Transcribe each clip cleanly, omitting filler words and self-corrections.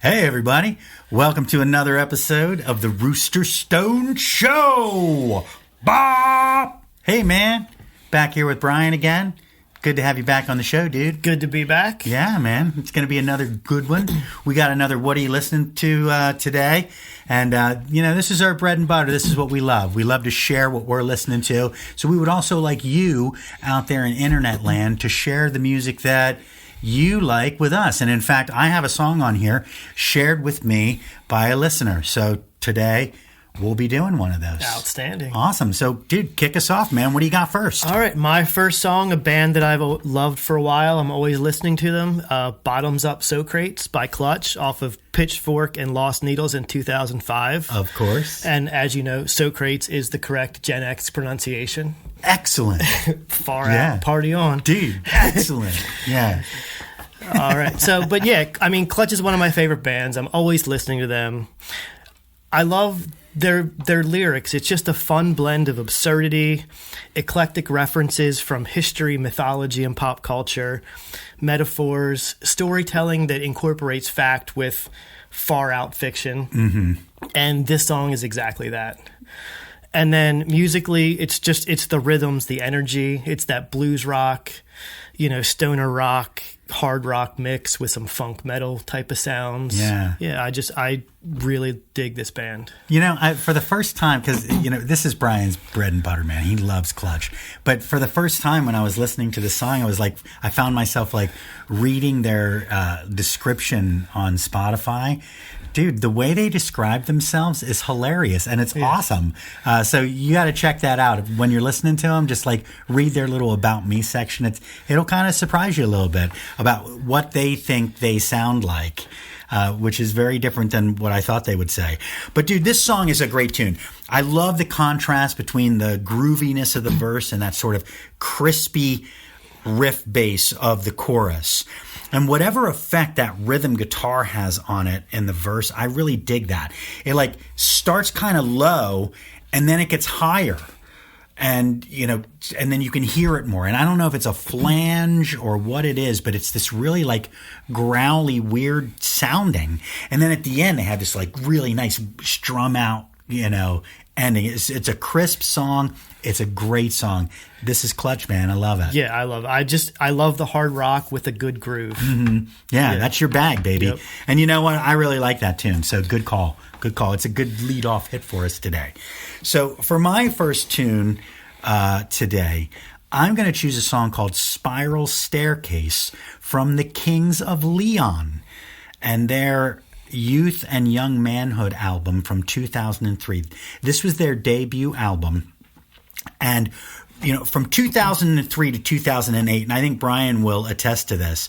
Hey, everybody. Welcome to another episode of the Rooster Stone Show. Bop! Hey, man. Back here with Brian again. Good to have you back on the show, dude. Good to be back. Yeah, man. It's going to be another good one. We got another What Are You Listening To today. And, this is our bread and butter. This is what we love. We love to share what we're listening to. So we would also like you out there in internet land to share the music that you like with us. And in fact, I have a song on here shared with me by a listener. So today we'll be doing one of those. Outstanding. Awesome. So, dude, kick us off, man. What do you got first? All right. My first song, a band that I've loved for a while. I'm always listening to them. Bottoms Up Socrates by Clutch off of Pitchfork and Lost Needles in 2005. Of course. And as you know, Socrates is the correct Gen X pronunciation. Excellent. Far out. Party on. Dude, excellent. Yeah. All right. So, but yeah, I mean, Clutch is one of my favorite bands. I'm always listening to them. I love their lyrics. It's just a fun blend of absurdity, eclectic references from history, mythology, and pop culture, metaphors, storytelling that incorporates fact with far out fiction. Mm-hmm. And this song is exactly that. And then musically, it's the rhythms, the energy. It's that blues rock, stoner rock, hard rock mix with some funk metal type of sounds. Yeah. Yeah, I really dig this band. For the first time, because, this is Brian's bread and butter, man. He loves Clutch. But for the first time when I was listening to this song, I found myself reading their description on Spotify. Dude, the way they describe themselves is hilarious, and it's awesome. So you got to check that out. When you're listening to them, just read their little About Me section. It'll kind of surprise you a little bit about what they think they sound like, which is very different than what I thought they would say. But dude, this song is a great tune. I love the contrast between the grooviness of the verse and that sort of crispy riff bass of the chorus. And whatever effect that rhythm guitar has on it in the verse, I really dig that. It starts kind of low and then it gets higher. And, and then you can hear it more. And I don't know if it's a flange or what it is, but it's this really growly, weird sounding. And then at the end, they have this really nice strum out, ending. It's a crisp song. It's a great song. This is Clutch, man. I love it. Yeah, I love it. I love the hard rock with a good groove. Mm-hmm. Yeah, that's your bag, baby. Yep. And you know what? I really like that tune. So good call. Good call. It's a good lead-off hit for us today. So for my first tune today, I'm going to choose a song called Spiral Staircase from the Kings of Leon. And their Youth and Young Manhood album from 2003. This was their debut album. And, from 2003 to 2008, and I think Brian will attest to this,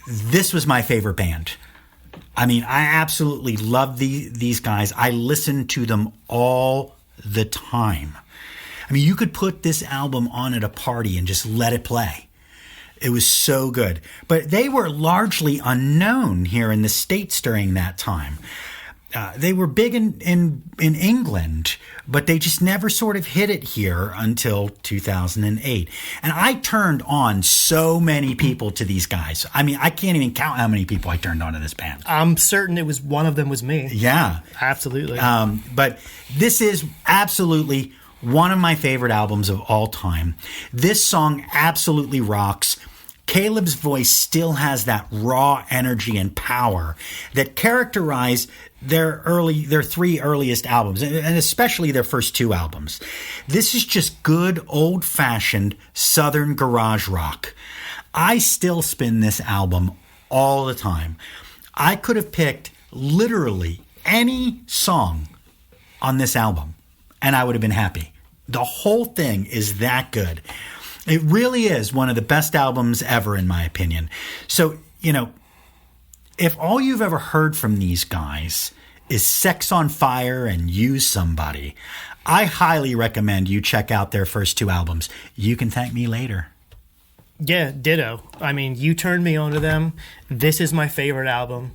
this was my favorite band. I mean, I absolutely love these guys. I listen to them all the time. I mean, you could put this album on at a party and just let it play. It was so good. But they were largely unknown here in the States during that time. They were big in England, but they just never sort of hit it here until 2008. And I turned on so many people to these guys. I mean, I can't even count how many people I turned on to this band. I'm certain one of them was me. Yeah. Absolutely. But this is absolutely one of my favorite albums of all time. This song absolutely rocks. Caleb's voice still has that raw energy and power that characterize their three earliest albums, and especially their first two albums. This is just good old-fashioned Southern garage rock. I still spin this album all the time. I could have picked literally any song on this album, and I would have been happy. The whole thing is that good. It really is one of the best albums ever, in my opinion. So, if all you've ever heard from these guys is Sex on Fire and Use Somebody, I highly recommend you check out their first two albums. You can thank me later. Yeah, ditto. I mean, you turned me on to them. This is my favorite album.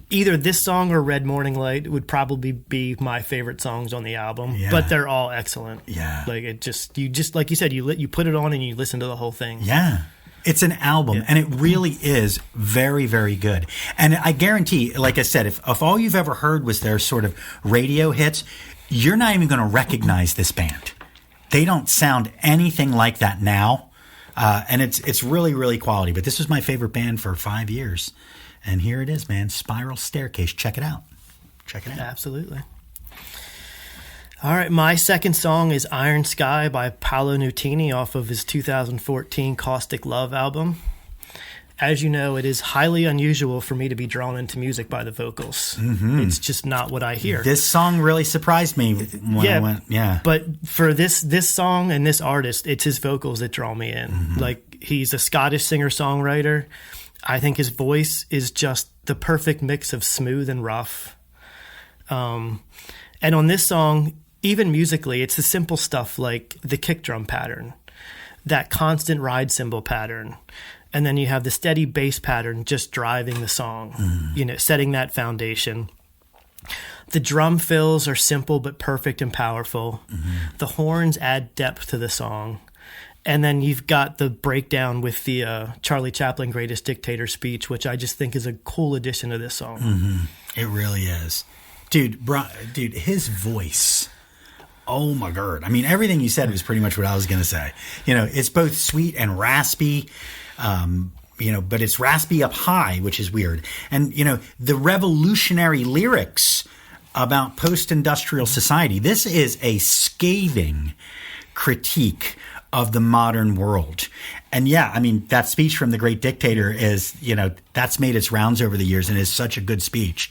Either this song or Red Morning Light would probably be my favorite songs on the album, but they're all excellent. Yeah. You just like you said, you put it on and you listen to the whole thing. Yeah. It's an album, and it really is very, very good. And I guarantee, like I said, if all you've ever heard was their sort of radio hits, you're not even going to recognize this band. They don't sound anything like that now, and it's really, really quality. But this was my favorite band for 5 years, and here it is, man. Spiral Staircase. Check it out. Check it out. Absolutely. All right, my second song is Iron Sky by Paolo Nutini off of his 2014 Caustic Love album. As you know, it is highly unusual for me to be drawn into music by the vocals. Mm-hmm. It's just not what I hear. This song really surprised me when I went, But for this song and this artist, it's his vocals that draw me in. Mm-hmm. Like, he's a Scottish singer-songwriter. I think his voice is just the perfect mix of smooth and rough. And on this song, even musically, it's the simple stuff like the kick drum pattern, that constant ride cymbal pattern, and then you have the steady bass pattern just driving the song, setting that foundation. The drum fills are simple but perfect and powerful. Mm-hmm. The horns add depth to the song. And then you've got the breakdown with the Charlie Chaplin Greatest Dictator speech, which I just think is a cool addition to this song. Mm-hmm. It really is. Dude, his voice. Oh my God. I mean, everything you said was pretty much what I was going to say. It's both sweet and raspy, but it's raspy up high, which is weird. And, the revolutionary lyrics about post-industrial society. This is a scathing critique of the modern world. And yeah, I mean, that speech from the great dictator is, that's made its rounds over the years and is such a good speech.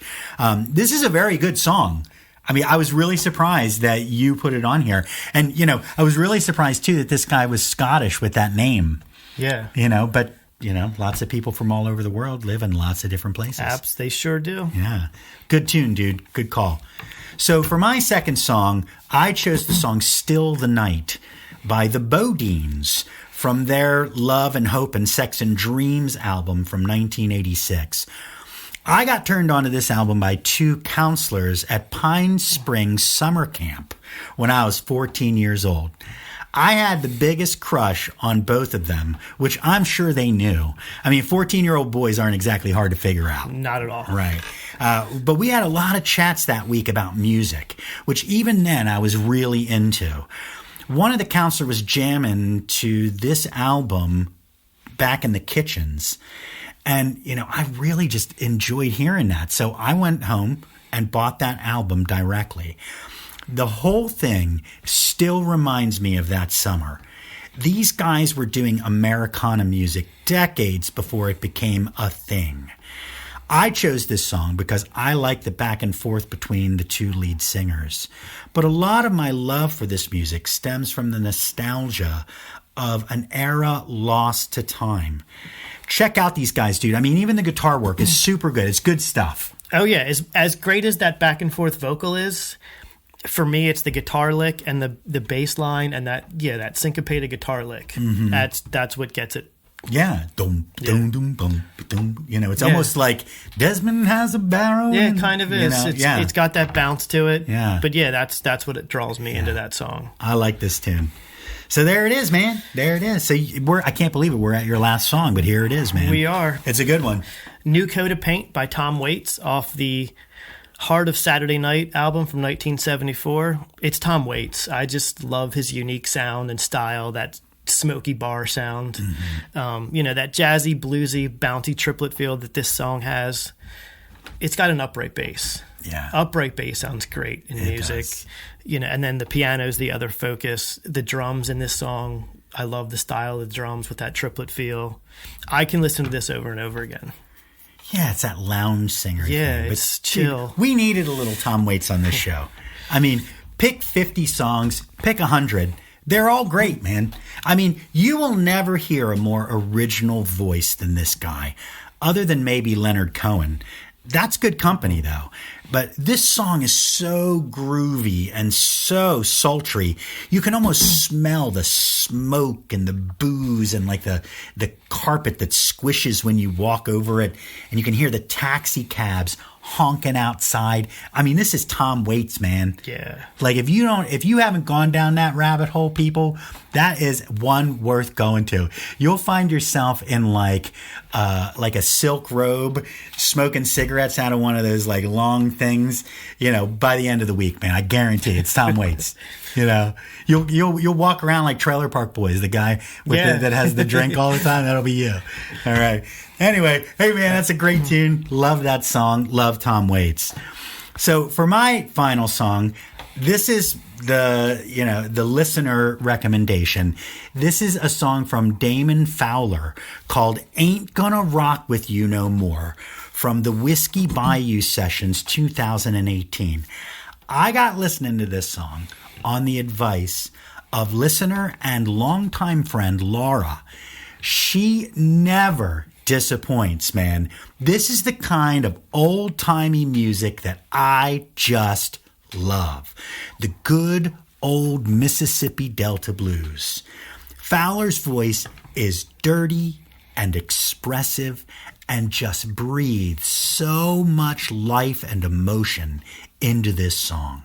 This is a very good song. I mean, I was really surprised that you put it on here. And, I was really surprised, too, that this guy was Scottish with that name. Yeah. But, lots of people from all over the world live in lots of different places. They sure do. Yeah. Good tune, dude. Good call. So for my second song, I chose the song Still the Night by the Bodines from their Love and Hope and Sex and Dreams album from 1986. I got turned on to this album by two counselors at Pine Springs Summer Camp when I was 14 years old. I had the biggest crush on both of them, which I'm sure they knew. I mean, 14-year-old boys aren't exactly hard to figure out. Not at all. Right. But we had a lot of chats that week about music, which even then I was really into. One of the counselors was jamming to this album back in the kitchens. And, I really just enjoyed hearing that. So I went home and bought that album directly. The whole thing still reminds me of that summer. These guys were doing Americana music decades before it became a thing. I chose this song because I like the back and forth between the two lead singers. But a lot of my love for this music stems from the nostalgia of an era lost to time. Check out these guys, dude. I mean, even the guitar work is super good. It's good stuff. Oh, yeah. As great as that back and forth vocal is, for me, it's the guitar lick and the bass line and that syncopated guitar lick. Mm-hmm. That's what gets it. Yeah. Dum, dum, dum, dum, dum. It's almost like Desmond has a barrel. Yeah, it kind of is. It's got that bounce to it. Yeah. But yeah, that's what it draws me into that song. I like this tune. So there it is, man. There it is. So I can't believe it. We're at your last song, but here it is, man. We are. It's a good one. New Coat of Paint by Tom Waits off the Heart of Saturday Night album from 1974. It's Tom Waits. I just love his unique sound and style, that smoky bar sound. Mm-hmm. That jazzy, bluesy, bouncy triplet feel that this song has. It's got an upright bass. Yeah. Upright bass sounds great in music. Does. And then the piano's the other focus. The drums in this song, I love the style of the drums with that triplet feel. I can listen to this over and over again. Yeah, it's that lounge singer thing. But it's chill. Dude, we needed a little Tom Waits on this show. I mean, pick 50 songs, pick 100. They're all great, man. I mean, you will never hear a more original voice than this guy, other than maybe Leonard Cohen. That's good company, though. But this song is so groovy and so sultry. You can almost smell the smoke and the booze and like the carpet that squishes when you walk over it. And you can hear the taxi cabs honking outside. I mean, this is Tom Waits, man. Yeah. Like if you haven't gone down that rabbit hole, people, that is one worth going to. You'll find yourself in like a silk robe, smoking cigarettes out of one of those like long things, by the end of the week, man. I guarantee it's Tom Waits. You'll walk around like Trailer Park Boys, the guy that has the drink all the time. That'll be you. All right. Anyway, hey man, that's a great tune. Love that song. Love Tom Waits. So for my final song, this is the listener recommendation. This is a song from Damon Fowler called Ain't Gonna Rock With You No More from the Whiskey Bayou Sessions 2018. I got listening to this song on the advice of listener and longtime friend Laura. She never disappoints, man. This is the kind of old-timey music that I just love. The good old Mississippi Delta blues. Fowler's voice is dirty and expressive and just breathes so much life and emotion into this song.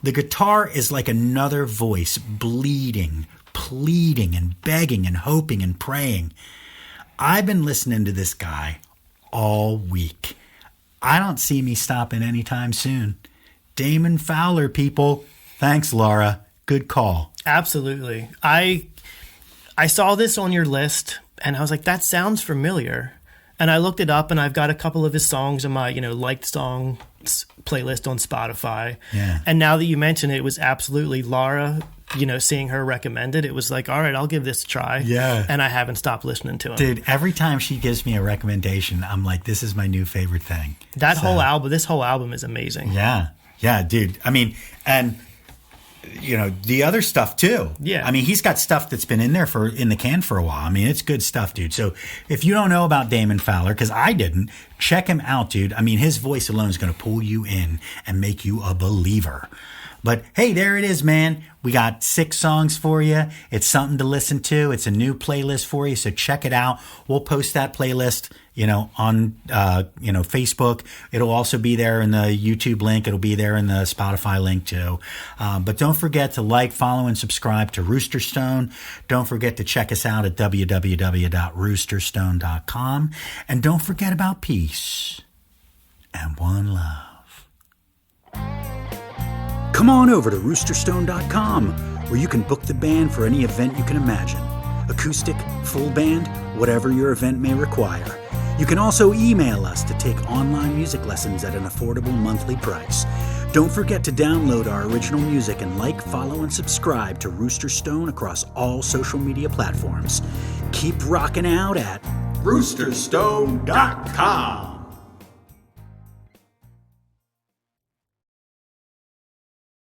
The guitar is like another voice, bleeding, pleading and begging and hoping and praying. I've been listening to this guy all week. I don't see me stopping anytime soon. Damon Fowler, people. Thanks, Laura. Good call. Absolutely. I saw this on your list, and I was like, that sounds familiar. And I looked it up, and I've got a couple of his songs on my, liked songs playlist on Spotify. Yeah. And now that you mention it, it was absolutely Laura. Seeing her recommended, it was like, all right, I'll give this a try. Yeah. And I haven't stopped listening to him. Dude, every time she gives me a recommendation, I'm like, this is my new favorite thing. This whole album is amazing. Yeah. Yeah, dude. I mean, and the other stuff too. Yeah. I mean, he's got stuff that's been in the can for a while. I mean, it's good stuff, dude. So if you don't know about Damon Fowler, because I didn't, check him out, dude. I mean, his voice alone is going to pull you in and make you a believer. But hey, there it is, man. We got 6 songs for you. It's something to listen to. It's a new playlist for you, so check it out. We'll post that playlist, on Facebook. It'll also be there in the YouTube link. It'll be there in the Spotify link too. But don't forget to like, follow, and subscribe to Rooster Stone. Don't forget to check us out at www.roosterstone.com. And don't forget about peace and one love. Come on over to roosterstone.com, where you can book the band for any event you can imagine. Acoustic, full band, whatever your event may require. You can also email us to take online music lessons at an affordable monthly price. Don't forget to download our original music and like, follow, and subscribe to Rooster Stone across all social media platforms. Keep rocking out at roosterstone.com.